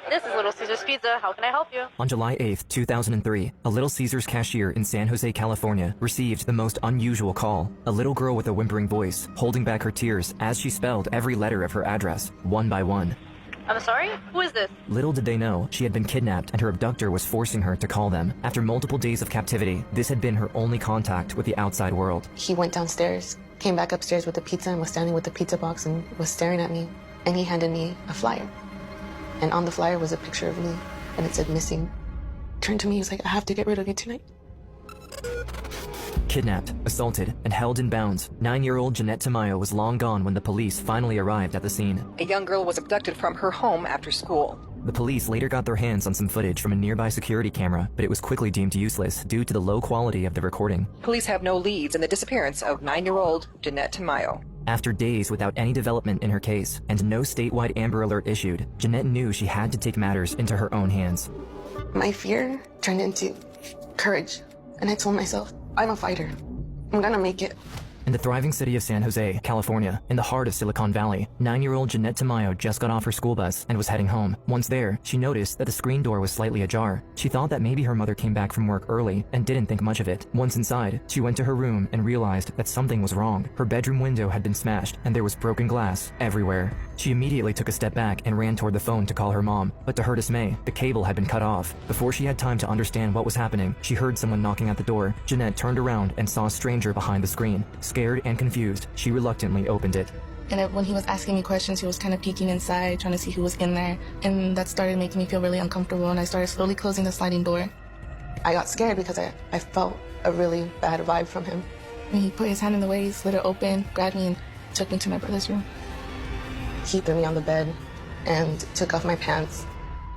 This is Little Caesars Pizza. How can I help you? On July 8, 2003, a Little Caesars cashier in San Jose, California, received the most unusual call. A little girl with a whimpering voice, holding back her tears as she spelled every letter of her address, one by one. I'm sorry? Who is this? Little did they know, she had been kidnapped and her abductor was forcing her to call them. After multiple days of captivity, this had been her only contact with the outside world. He went downstairs, came back upstairs with the pizza and was standing with the pizza box and was staring at me. And he handed me a flyer. And on the flyer was a picture of me, and it said missing. Turned to me, he was like, I have to get rid of you tonight. Kidnapped, assaulted, and held in bounds, 9-year-old Jeanette Tamayo was long gone when the police finally arrived at the scene. A young girl was abducted from her home after school. The police later got their hands on some footage from a nearby security camera, but it was quickly deemed useless due to the low quality of the recording. Police have no leads in the disappearance of 9-year-old Jeanette Tamayo. After days without any development in her case and no statewide Amber Alert issued, Jeanette knew she had to take matters into her own hands. My fear turned into courage, and I told myself, I'm a fighter. I'm gonna make it. In the thriving city of San Jose, California, in the heart of Silicon Valley, 9-year-old Jeanette Tamayo just got off her school bus and was heading home. Once there, she noticed that the screen door was slightly ajar. She thought that maybe her mother came back from work early and didn't think much of it. Once inside, she went to her room and realized that something was wrong. Her bedroom window had been smashed and there was broken glass everywhere. She immediately took a step back and ran toward the phone to call her mom, but to her dismay, the cable had been cut off. Before she had time to understand what was happening, she heard someone knocking at the door. Jeanette turned around and saw a stranger behind the screen. Scared and confused, she reluctantly opened it. And when he was asking me questions, he was kind of peeking inside, trying to see who was in there. And that started making me feel really uncomfortable, and I started slowly closing the sliding door. I got scared because I felt a really bad vibe from him. And he put his hand in the way, he slid it open, grabbed me, and took me to my brother's room. He threw me on the bed and took off my pants.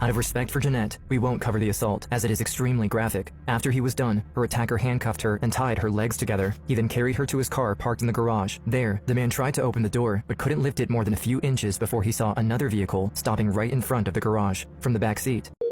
Out of respect for Jeanette, we won't cover the assault, as it is extremely graphic. After he was done, her attacker handcuffed her and tied her legs together. He then carried her to his car parked in the garage. There, the man tried to open the door, but couldn't lift it more than a few inches before he saw another vehicle stopping right in front of the garage. From the back seat,